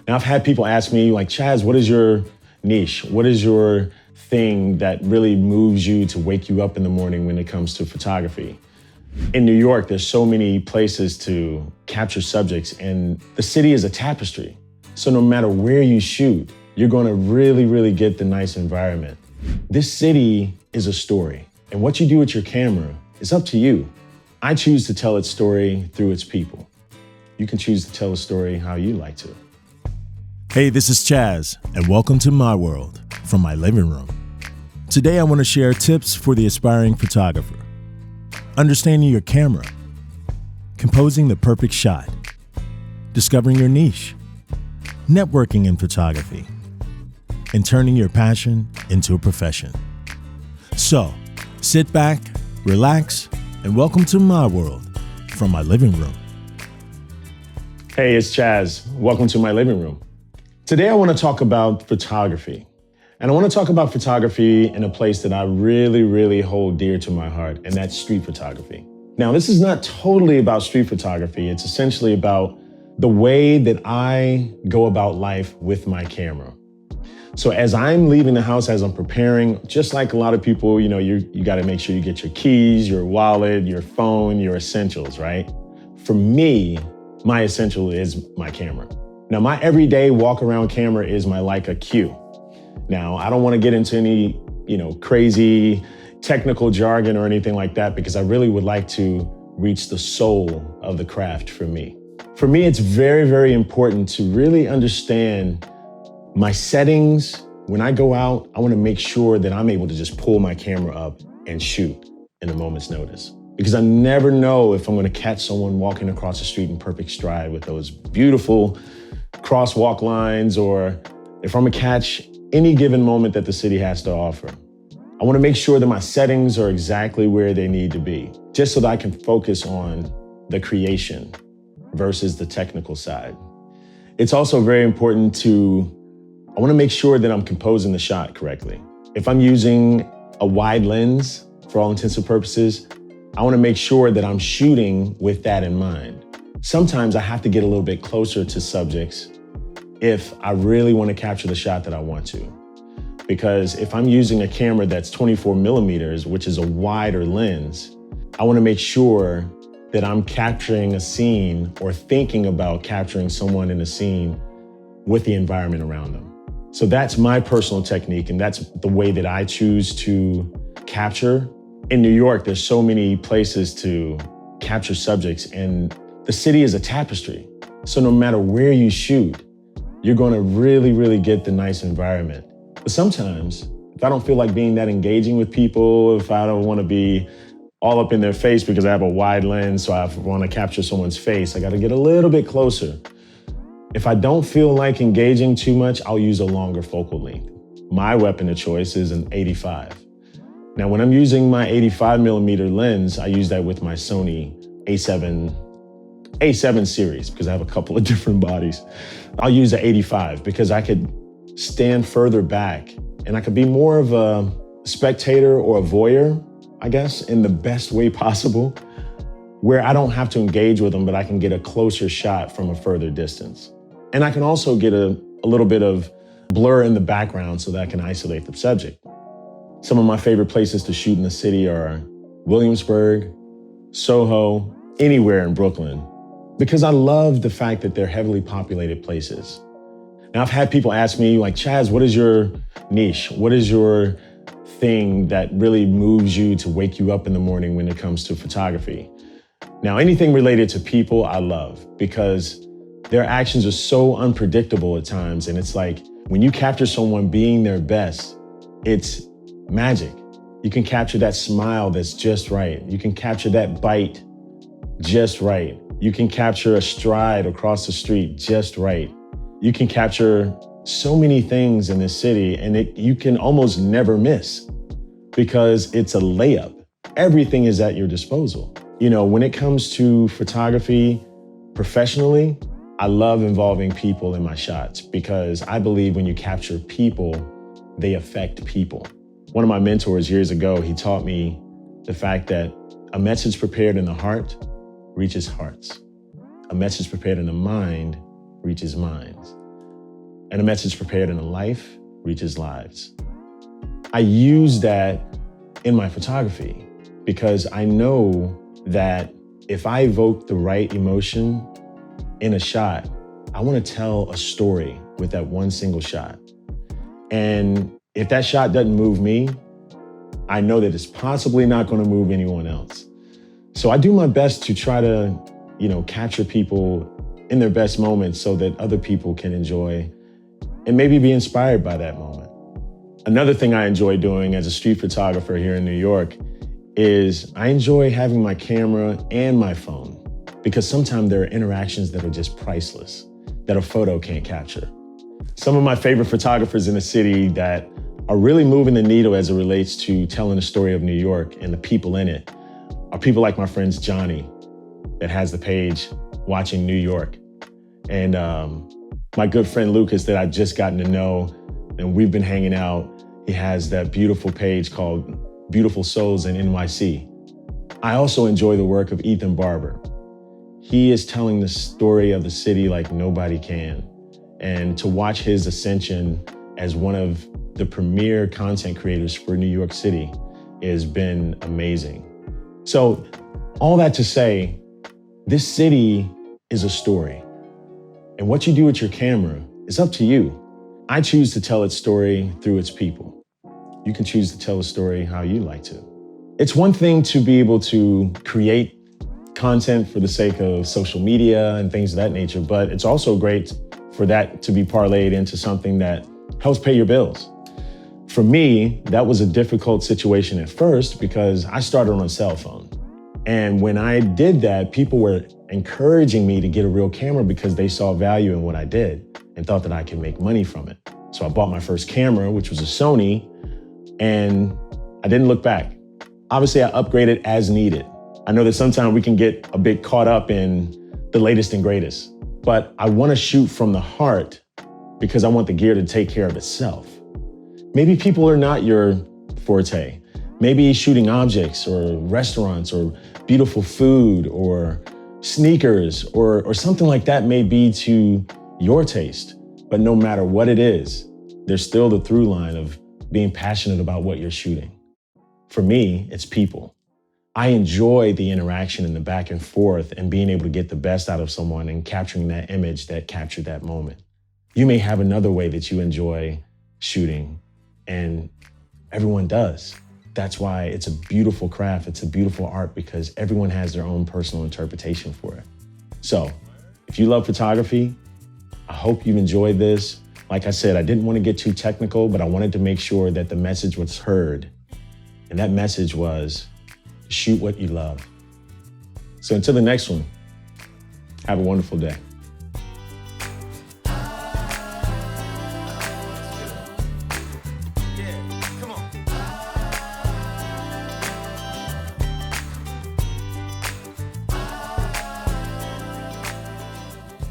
Now, I've had people ask me like, Chaz, what is your niche? What is your thing that really moves you to wake you up in the morning when it comes to photography? In New York, there's so many places to capture subjects, and the city is a tapestry. So no matter where you shoot, you're gonna really get the nice environment. This city is a story, and what you do with your camera is up to you. I choose to tell its story through its people. You can choose to tell a story how you like to. Hey, this is Chaz, and welcome to my world from my living room. Today, I want to share tips for the aspiring photographer. Understanding your camera, composing the perfect shot, discovering your niche, networking in photography, and turning your passion into a profession. So, sit back, relax, and welcome to my world from my living room. Hey, it's Chaz. Welcome to my living room. Today, I want to talk about photography. And I want to talk about photography in a place that I really hold dear to my heart, and that's street photography. Now, this is not totally about street photography. It's essentially about the way that I go about life with my camera. So as I'm leaving the house, as I'm preparing, just like a lot of people, you got to make sure you get your keys, your wallet, your phone, your essentials, right? For me, my essential is my camera. Now, my everyday walk around camera is my Leica Q. Now, I don't want to get into any, crazy technical jargon or anything like that, because I really would like to reach the soul of the craft for me. For me, it's very important to really understand my settings. When I go out, I want to make sure that I'm able to just pull my camera up and shoot in a moment's notice. Because I never know if I'm going to catch someone walking across the street in perfect stride with those beautiful crosswalk lines, or if I'm going to catch any given moment that the city has to offer. I want to make sure that my settings are exactly where they need to be, just so that I can focus on the creation versus the technical side. It's also very important I want to make sure that I'm composing the shot correctly. If I'm using a wide lens, for all intents and purposes, I want to make sure that I'm shooting with that in mind. Sometimes I have to get a little bit closer to subjects if I really want to capture the shot that I want to. Because if I'm using a camera that's 24 millimeters, which is a wider lens, I want to make sure that I'm capturing a scene or thinking about capturing someone in a scene with the environment around them. So that's my personal technique, and that's the way that I choose to capture. In New York, there's so many places to capture subjects, and the city is a tapestry. So no matter where you shoot, you're going to really get the nice environment. But sometimes, if I don't feel like being that engaging with people, if I don't want to be all up in their face because I have a wide lens, so I want to capture someone's face, I got to get a little bit closer. If I don't feel like engaging too much, I'll use a longer focal length. My weapon of choice is an 85. Now, when I'm using my 85 millimeter lens, I use that with my Sony A7 series, because I have a couple of different bodies. I'll use an 85 because I could stand further back and I could be more of a spectator or a voyeur, I guess, in the best way possible, where I don't have to engage with them, but I can get a closer shot from a further distance. And I can also get a little bit of blur in the background so that I can isolate the subject. Some of my favorite places to shoot in the city are Williamsburg, Soho, anywhere in Brooklyn, because I love the fact that they're heavily populated places. Now, I've had people ask me like, Chaz, what is your niche? What is your thing that really moves you to wake you up in the morning when it comes to photography? Now, anything related to people, I love, because their actions are so unpredictable at times. And it's like, when you capture someone being their best, it's magic. You can capture that smile that's just right. You can capture that bite just right. You can capture a stride across the street just right. You can capture so many things in this city, and you can almost never miss because it's a layup. Everything is at your disposal. When it comes to photography professionally, I love involving people in my shots because I believe when you capture people, they affect people. One of my mentors years ago, he taught me the fact that a message prepared in the heart reaches hearts. A message prepared in the mind reaches minds. and a message prepared in a life reaches lives. I use that in my photography because I know that if I evoke the right emotion in a shot, I want to tell a story with that one single shot. And if that shot doesn't move me, I know that it's possibly not going to move anyone else. So I do my best to try to, capture people in their best moments so that other people can enjoy and maybe be inspired by that moment. Another thing I enjoy doing as a street photographer here in New York is I enjoy having my camera and my phone because sometimes there are interactions that are just priceless that a photo can't capture. Some of my favorite photographers in the city that are really moving the needle as it relates to telling the story of New York and the people in it are people like my friends Johnny, that has the page Watching New York, and my good friend Lucas that I've just gotten to know, and we've been hanging out. He has that beautiful page called Beautiful Souls in NYC. I also enjoy the work of Ethan Barber. He is telling the story of the city like nobody can. And to watch his ascension as one of the premier content creators for New York City has been amazing. So all that to say, this city is a story. And what you do with your camera is up to you. I choose to tell its story through its people. You can choose to tell a story how you like to. It's one thing to be able to create content for the sake of social media and things of that nature, but it's also great for that to be parlayed into something that helps pay your bills. For me, that was a difficult situation at first because I started on a cell phone. And when I did that, people were encouraging me to get a real camera because they saw value in what I did and thought that I could make money from it. So I bought my first camera, which was a Sony, and I didn't look back. Obviously, I upgraded as needed. I know that sometimes we can get a bit caught up in the latest and greatest, but I want to shoot from the heart because I want the gear to take care of itself. Maybe people are not your forte. Maybe shooting objects or restaurants or beautiful food or sneakers or something like that may be to your taste. But no matter what it is, there's still the through line of being passionate about what you're shooting. For me, it's people. I enjoy the interaction and the back and forth and being able to get the best out of someone and capturing that image that captured that moment. You may have another way that you enjoy shooting, and everyone does. That's why it's a beautiful craft. It's a beautiful art because everyone has their own personal interpretation for it. So if you love photography, I hope you've enjoyed this. Like I said, I didn't want to get too technical, but I wanted to make sure that the message was heard. And that message was shoot what you love. So until the next one, have a wonderful day.